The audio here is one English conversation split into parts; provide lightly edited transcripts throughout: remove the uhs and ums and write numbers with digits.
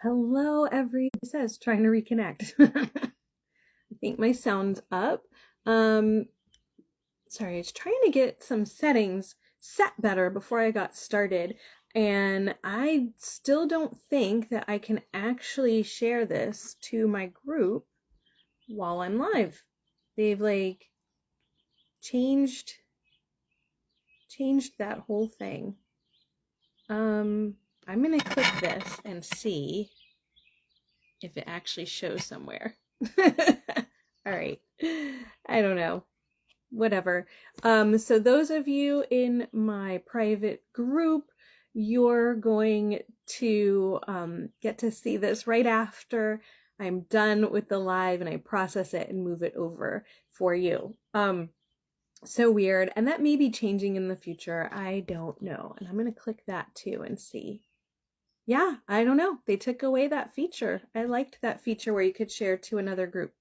Hello, it says trying to reconnect. I think my sound's up. Um, Sorry, I was trying to get some settings set better before I got started, and I still don't think that I can actually share this to my group while I'm live. They've like changed changed that whole thing. Um, I'm gonna click this and see if it actually shows somewhere. All right. I don't know. Whatever. So those of you in my private group, you're going to get to see this right after I'm done with the live and I process it and move it over for you. So weird. And that may be changing in the future. I don't know. And I'm going to click that too and see. Yeah, I don't know. They took away that feature. I liked that feature where you could share to another group.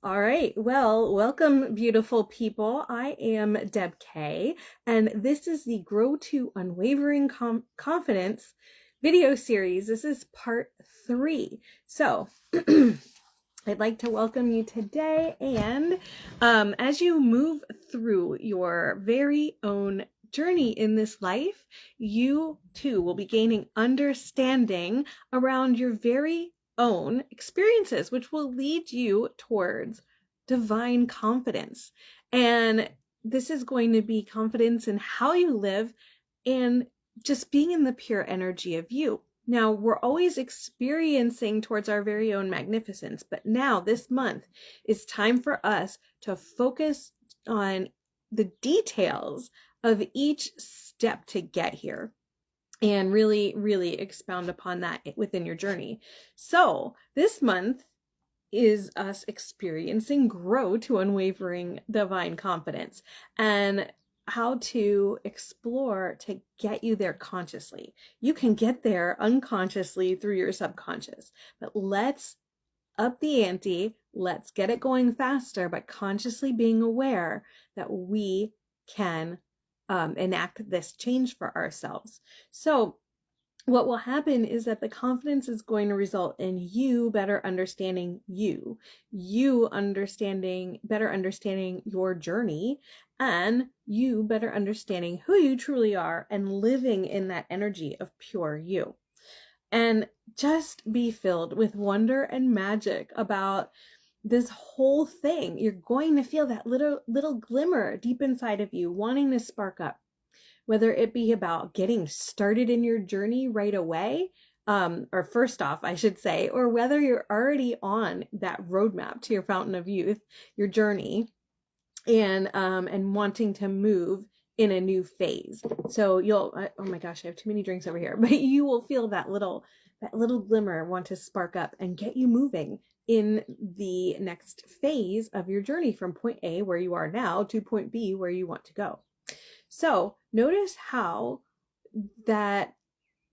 All right. Well, welcome, beautiful people. I am Deb K, and this is the Grow To Unwavering Confidence video series. This is part 3. So I'd like to welcome you today. And as you move through your very own journey in this life, you too will be gaining understanding around your very own experiences, which will lead you towards divine confidence. And this is going to be confidence in how you live and just being in the pure energy of you. Now, we're always experiencing towards our very own magnificence, but now this month is time for us to focus on the details of each step to get here and really, really expound upon that within your journey. So this month is us experiencing Grow to Unwavering Divine Confidence and how to explore to get you there consciously. You can get there unconsciously through your subconscious, but let's up the ante. Let's get it going faster by consciously being aware that we can enact this change for ourselves. So what will happen is that the confidence is going to result in you better understanding better understanding your journey, and you better understanding who you truly are and living in that energy of pure you. And just be filled with wonder and magic about this whole thing. You're going to feel that little glimmer deep inside of you wanting to spark up, whether it be about getting started in your journey right away, or first off, I should say, or whether you're already on that roadmap to your fountain of youth, your journey, and wanting to move in a new phase. So oh my gosh, I have too many drinks over here, but you will feel that little glimmer want to spark up and get you moving in the next phase of your journey from point A, where you are now, to point B, where you want to go. So notice how that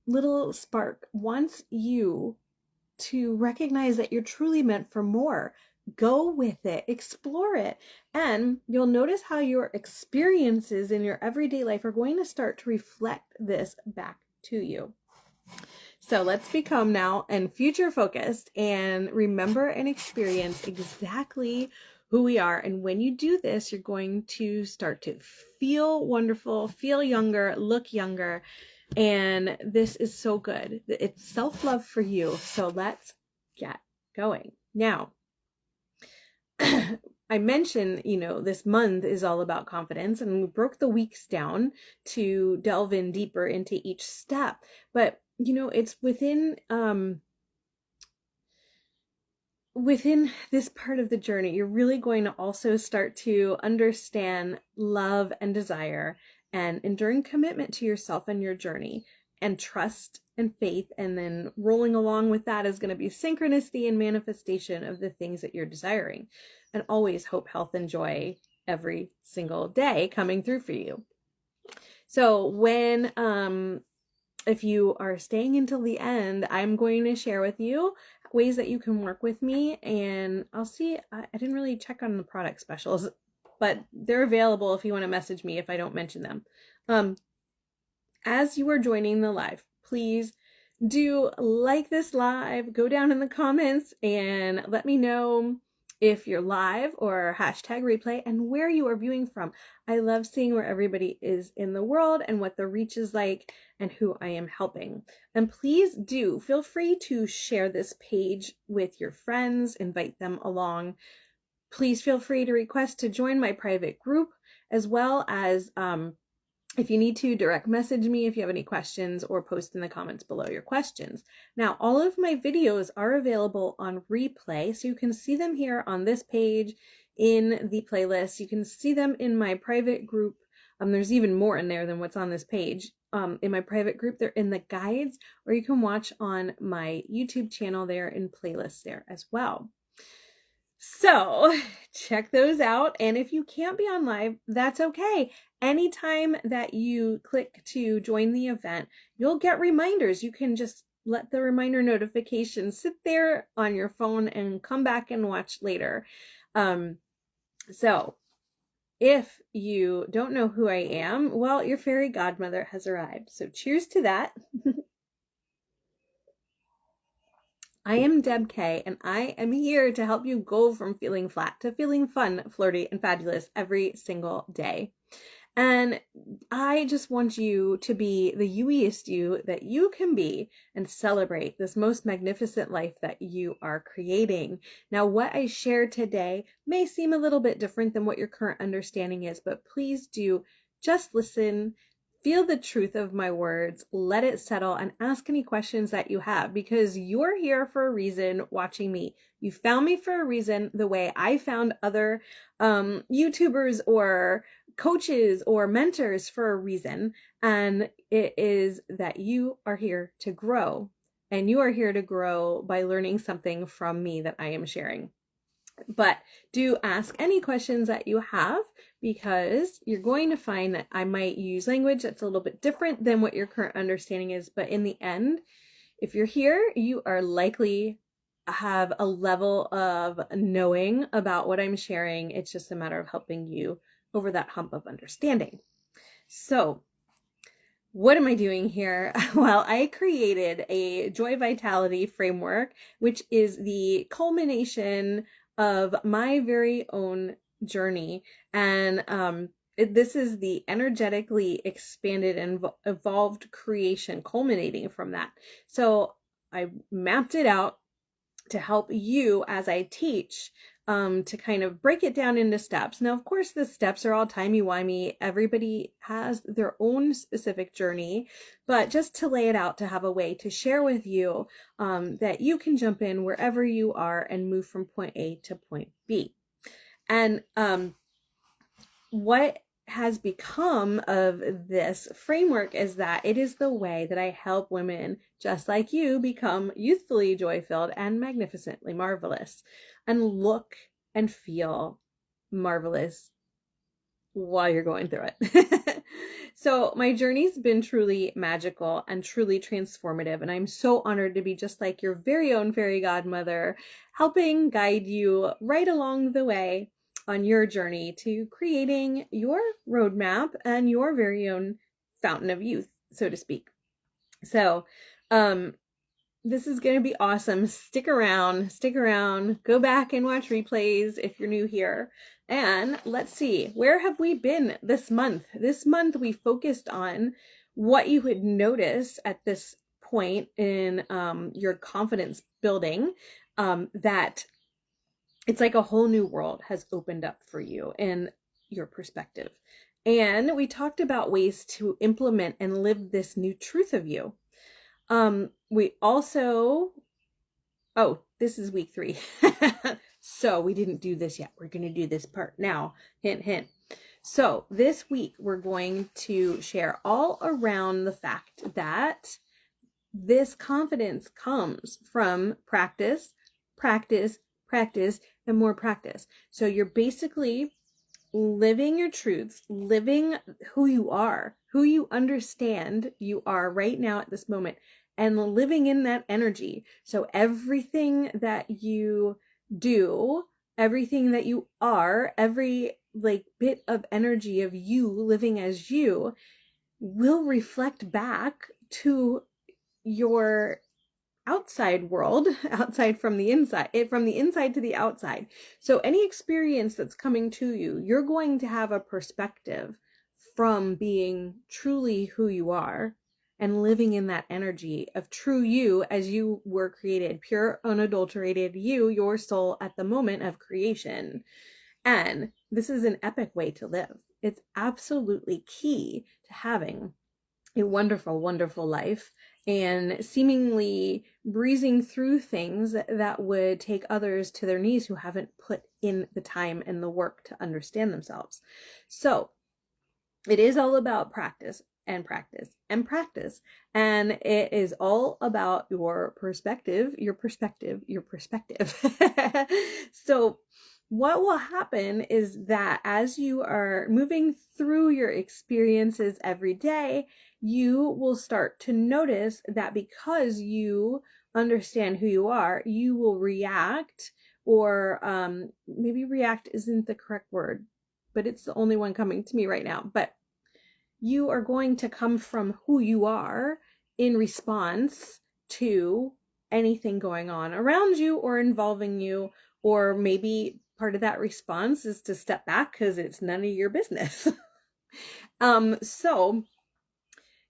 little spark wants you to recognize that you're truly meant for more. Go with it, explore it, and you'll notice how your experiences in your everyday life are going to start to reflect this back to you. So let's become now and future focused and remember and experience exactly who we are. And when you do this, you're going to start to feel wonderful, feel younger, look younger. And this is so good. It's self-love for you. So let's get going. Now, I mentioned, this month is all about confidence, and we broke the weeks down to delve in deeper into each step. But, it's within this part of the journey, you're really going to also start to understand love and desire and enduring commitment to yourself and your journey, and trust and faith. And then rolling along with that is going to be synchronicity and manifestation of the things that you're desiring. And always hope, health, and joy every single day coming through for you. So if you are staying until the end, I'm going to share with you ways that you can work with me. And I'll see, I didn't really check on the product specials, but they're available if you want to message me if I don't mention them. As you are joining the live, please do like this live, go down in the comments and let me know if you're live or hashtag replay and where you are viewing from. I love seeing where everybody is in the world and what the reach is like and who I am helping. And please do feel free to share this page with your friends, invite them along. Please feel free to request to join my private group, as well as if you need to, direct message me if you have any questions or post in the comments below your questions. Now, all of my videos are available on replay, so you can see them here on this page in the playlist. You can see them in my private group. There's even more in there than what's on this page. In my private group, they're in the guides, or you can watch on my YouTube channel there in playlists there as well. So check those out. And if you can't be on live, that's okay. Anytime that you click to join the event, you'll get reminders. You can just let the reminder notification sit there on your phone and come back and watch later. So if you don't know who I am, well, your fairy godmother has arrived. So cheers to that. I am Deb K, and I am here to help you go from feeling flat to feeling fun, flirty, and fabulous every single day. And I just want you to be the youiest you that you can be and celebrate this most magnificent life that you are creating. Now, what I share today may seem a little bit different than what your current understanding is, but please do just listen. Feel the truth of my words, let it settle, and ask any questions that you have, because you're here for a reason watching me. You found me for a reason, the way I found other YouTubers or coaches or mentors for a reason. And it is that you are here to grow, and you are here to grow by learning something from me that I am sharing. But do ask any questions that you have, because you're going to find that I might use language that's a little bit different than what your current understanding is. But in the end, if you're here, you are likely have a level of knowing about what I'm sharing. It's just a matter of helping you over that hump of understanding. So what am I doing here? Well, I created a Joy Vitality framework, which is the culmination of my very own journey. And this is the energetically expanded and evolved creation culminating from that. So I mapped it out to help you as I teach, to kind of break it down into steps. Now, of course, the steps are all timey-wimey. Everybody has their own specific journey, but just to lay it out, to have a way to share with you that you can jump in wherever you are and move from point A to point B. And what has become of this framework is that it is the way that I help women just like you become youthfully joy-filled and magnificently marvelous, and look and feel marvelous while you're going through it. So my journey's been truly magical and truly transformative, and I'm so honored to be just like your very own fairy godmother, helping guide you right along the way on your journey to creating your roadmap and your very own fountain of youth, so to speak. So this is going to be awesome. Stick around, go back and watch replays if you're new here. And let's see, where have we been this month? This month we focused on what you would notice at this point in your confidence building, that it's like a whole new world has opened up for you in your perspective. And we talked about ways to implement and live this new truth of you. We also, oh, this is week 3. So we didn't do this yet. We're going to do this part now. Hint, hint. So this week we're going to share all around the fact that this confidence comes from practice, practice, practice, and more practice. So you're basically living your truths, living who you are, who you understand you are right now at this moment, and living in that energy. So everything that you do, everything that you are, every bit of energy of you living as you will reflect back to your outside world, outside from the inside, from the inside to the outside. So any experience that's coming to you, you're going to have a perspective from being truly who you are and living in that energy of true you as you were created, pure, unadulterated you, your soul at the moment of creation. And this is an epic way to live. It's absolutely key to having a wonderful, wonderful life and seemingly breezing through things that would take others to their knees who haven't put in the time and the work to understand themselves. So it is all about practice and practice and practice. And it is all about your perspective, your perspective, your perspective. So what will happen is that as you are moving through your experiences every day, you will start to notice that because you understand who you are, you will react, or maybe react isn't the correct word, but it's the only one coming to me right now. But you are going to come from who you are in response to anything going on around you or involving you, or maybe part of that response is to step back because it's none of your business. So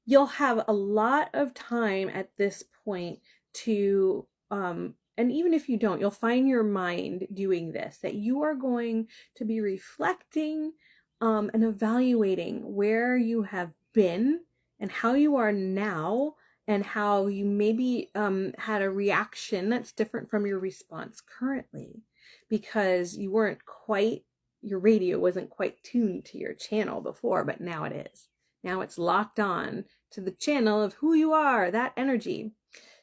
you'll have a lot of time at this point to, and even if you don't, you'll find your mind doing this, that you are going to be reflecting and evaluating where you have been and how you are now, and how you maybe had a reaction that's different from your response currently, because you weren't quite, your radio wasn't quite tuned to your channel before, but now it is. Now it's locked on to the channel of who you are, that energy.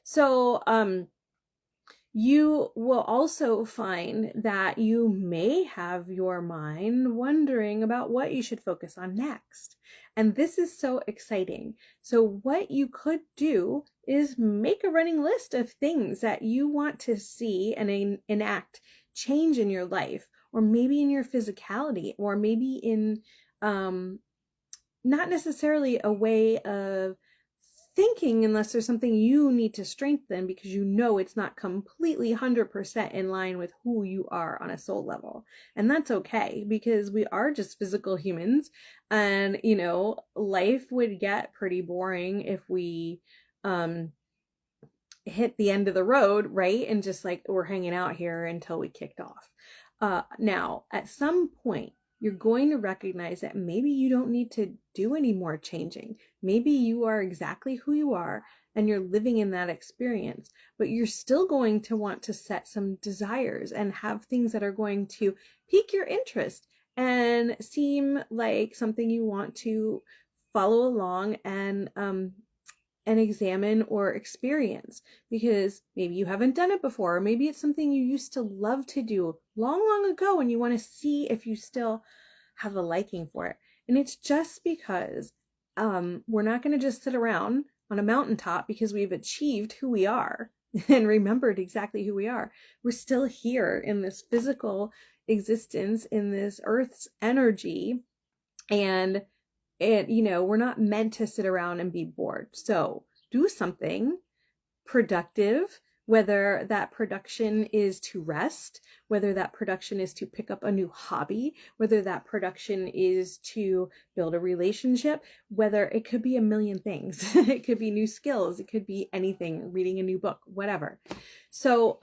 So you will also find that you may have your mind wondering about what you should focus on next. And this is so exciting. So what you could do is make a running list of things that you want to see and enact change in your life, or maybe in your physicality, or maybe in not necessarily a way of thinking, unless there's something you need to strengthen because you know it's not completely 100% in line with who you are on a soul level. And that's okay, because we are just physical humans, and you know, life would get pretty boring if we hit the end of the road, right? And just like, we're hanging out here until we kicked off. Now, at some point, you're going to recognize that maybe you don't need to do any more changing. Maybe you are exactly who you are and you're living in that experience, but you're still going to want to set some desires and have things that are going to pique your interest and seem like something you want to follow along and examine or experience, because maybe you haven't done it before, or maybe it's something you used to love to do long, long ago and you want to see if you still have a liking for it. And it's just because we're not going to just sit around on a mountaintop because we've achieved who we are and remembered exactly who we are. We're still here in this physical existence, in this earth's energy, and you know, we're not meant to sit around and be bored. So do something productive, whether that production is to rest, whether that production is to pick up a new hobby, whether that production is to build a relationship, whether it could be a million things. It could be new skills. It could be anything, reading a new book, whatever. So,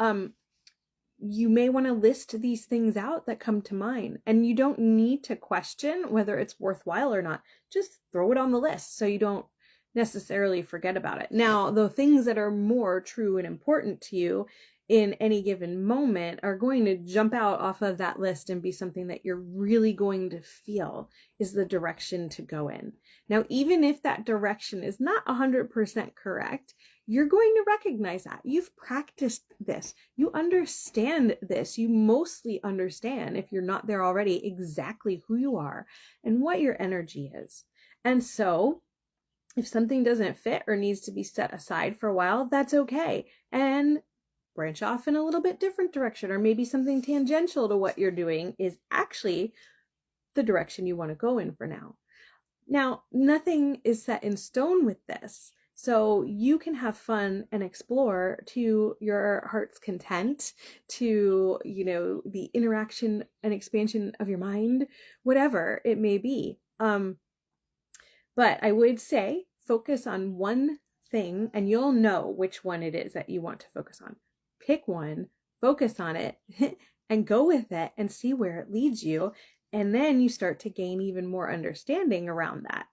you may want to list these things out that come to mind, and you don't need to question whether it's worthwhile or not. Just throw it on the list so you don't necessarily forget about it. Now, the things that are more true and important to you in any given moment are going to jump out off of that list and be something that you're really going to feel is the direction to go in. Now, even if that direction is not 100% correct, you're going to recognize that. You've practiced this. You understand this. You mostly understand, if you're not there already, exactly who you are and what your energy is. And so if something doesn't fit or needs to be set aside for a while, that's okay. And branch off in a little bit different direction, or maybe something tangential to what you're doing is actually the direction you want to go in for now. Now, nothing is set in stone with this. So you can have fun and explore to your heart's content, to, the interaction and expansion of your mind, whatever it may be. But I would say focus on one thing and you'll know which one it is that you want to focus on. Pick one, focus on it, and go with it and see where it leads you. And then you start to gain even more understanding around that.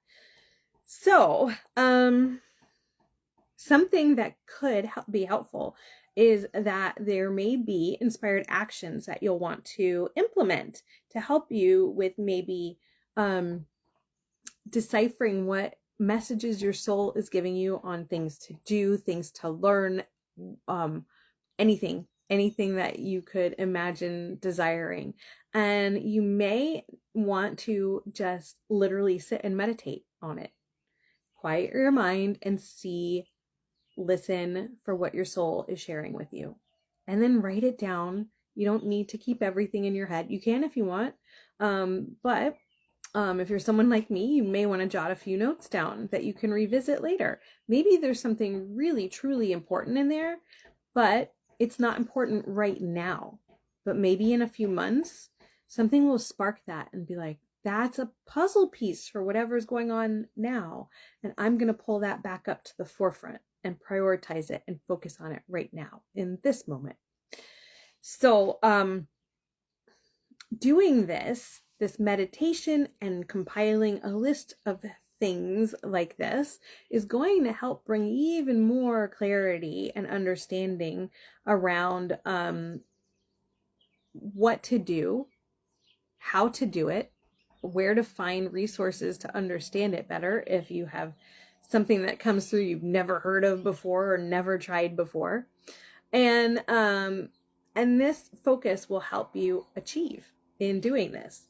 So, something that could be helpful is that there may be inspired actions that you'll want to implement to help you with maybe deciphering what messages your soul is giving you on things to do, things to learn, anything that you could imagine desiring. And you may want to just literally sit and meditate on it. Quiet your mind and listen for what your soul is sharing with you. And then write it down. You don't need to keep everything in your head. You can if you want. But if you're someone like me, you may want to jot a few notes down that you can revisit later. Maybe there's something really, truly important in there, but it's not important right now. But maybe in a few months, something will spark that and be like, that's a puzzle piece for whatever's going on now. And I'm going to pull that back up to the forefront and prioritize it and focus on it right now in this moment. So, doing this meditation and compiling a list of things like this is going to help bring even more clarity and understanding around what to do, how to do it, where to find resources to understand it better if you have something that comes through you've never heard of before or never tried before. And this focus will help you achieve in doing this.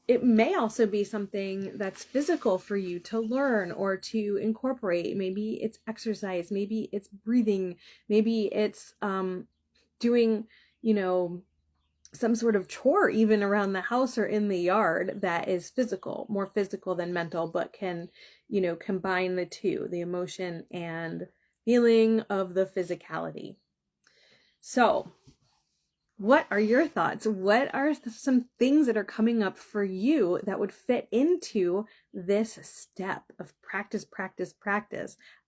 It may also be something that's physical for you to learn or to incorporate. Maybe it's exercise, maybe it's breathing, maybe it's doing, some sort of chore even around the house or in the yard that is physical, more physical than mental, but can, combine the two, the emotion and feeling of the physicality. So, what are your thoughts? What are some things that are coming up for you that would fit into this step of practice,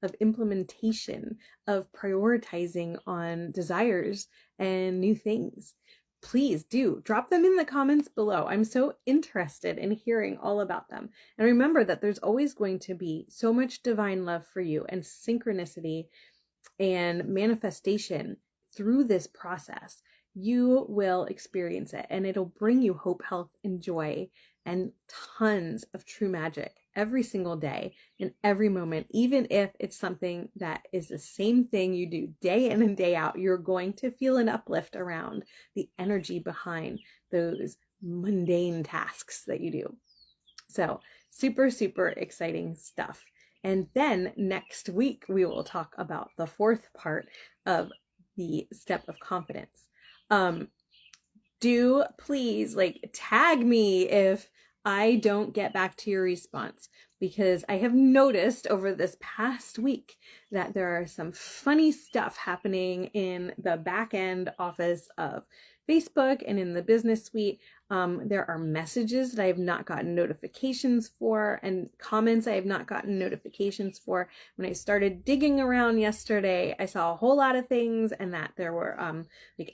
of implementation, of prioritizing on desires and new things? Please do drop them in the comments below. I'm so interested in hearing all about them. And remember that there's always going to be so much divine love for you and synchronicity and manifestation through this process. You will experience it and it'll bring you hope, health, and joy and tons of true magic every single day in every moment. Even if it's something that is the same thing you do day in and day out, you're going to feel an uplift around the energy behind those mundane tasks that you do. So super, super exciting stuff. And then next week, we will talk about the fourth part of the step of confidence. Do please tag me if I don't get back to your response, because I have noticed over this past week that there are some funny stuff happening in the back end office of Facebook and in the business suite. There are messages that I have not gotten notifications for and comments I have not gotten notifications for. When I started digging around yesterday, I saw a whole lot of things, and that there were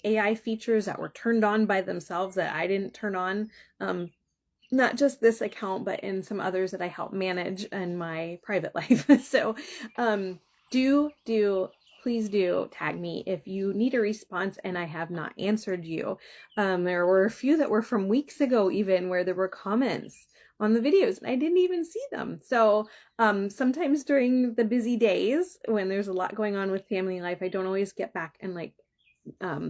AI features that were turned on by themselves that I didn't turn on. Not just this account, but in some others that I help manage in my private life. So please do tag me if you need a response and I have not answered you. There were a few that were from weeks ago even where there were comments on the videos and I didn't even see them. So sometimes during the busy days when there's a lot going on with family life, I don't always get back and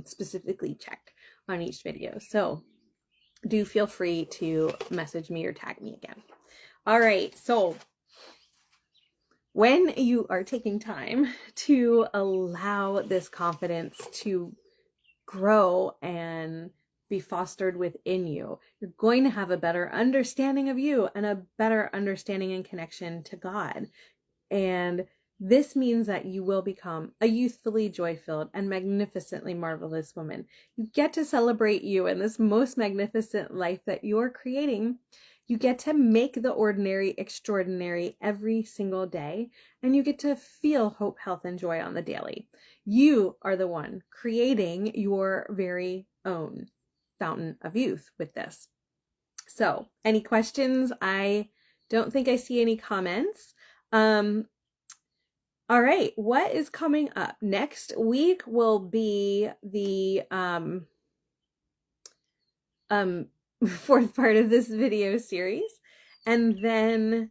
specifically check on each video. So do feel free to message me or tag me again. All right, so when you are taking time to allow this confidence to grow and be fostered within you, you're going to have a better understanding of you and a better understanding and connection to God. And This means that you will become a youthfully joy-filled and magnificently marvelous woman. You get to celebrate you in this most magnificent life that you're creating. You get to make the ordinary extraordinary every single day, and you get to feel hope, health, and joy on the daily. You are the one creating your very own fountain of youth with this. So, any questions? I don't think I see any comments. All right, what is coming up? Next week will be the fourth part of this video series. And then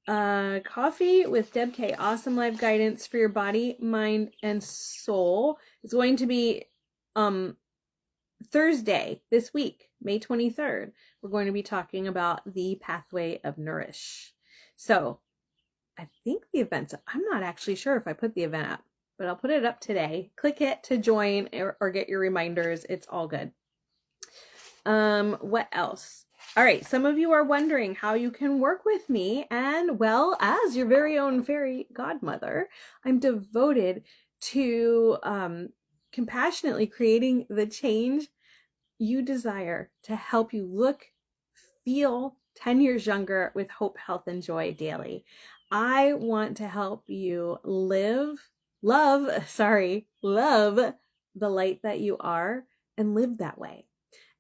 Coffee with Deb K, awesome live guidance for your body, mind, and soul. It's going to be Thursday this week, May 23rd. We're going to be talking about the pathway of nourish. So I think the event's, I'm not actually sure if I put the event up, but I'll put it up today. Click it to join or get your reminders. It's all good. What else? All right. Some of you are wondering how you can work with me. And well, as your very own fairy godmother, I'm devoted to compassionately creating the change you desire to help you look, feel 10 years younger with hope, health, and joy daily. I want to help you love the light that you are and live that way.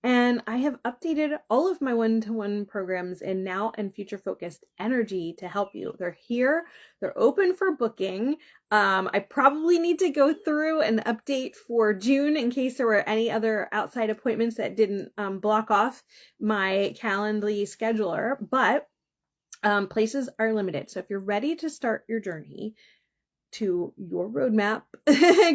And I have updated all of my one-to-one programs in now and future focused energy to help you. They're here. They're open for booking. I probably need to go through an update for June in case there were any other outside appointments that didn't block off my Calendly scheduler, but places are limited. So if you're ready to start your journey to your roadmap,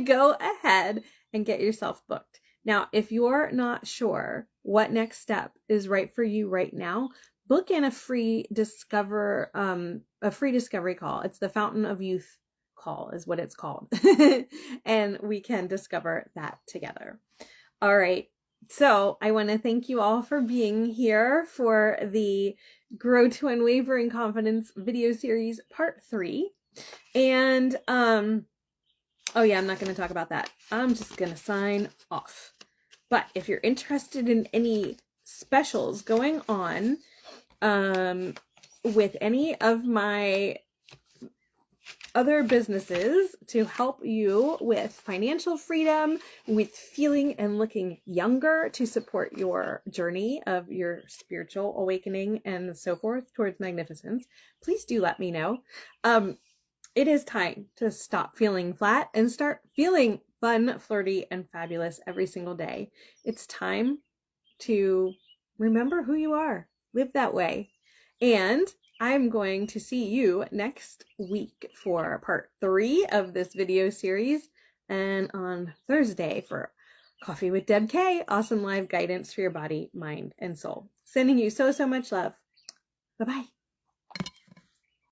go ahead and get yourself booked. Now, if you're not sure what next step is right for you right now, book in a free discovery call. It's the Fountain of Youth call is what it's called. And we can discover that together. All right. So I want to thank you all for being here for the Grow to Unwavering Confidence video series part 3. And oh yeah, I'm not going to talk about that. I'm just going to sign off. But if you're interested in any specials going on with any of my other businesses to help you with financial freedom, with feeling and looking younger, to support your journey of your spiritual awakening and so forth towards magnificence, please do let me know. It is time to stop feeling flat and start feeling fun, flirty, and fabulous every single day. It's time to remember who you are, live that way. And I'm going to see you next week for part 3 of this video series, and on Thursday for Coffee with Deb K, awesome live guidance for your body, mind, and soul. Sending you so much love. Bye-bye.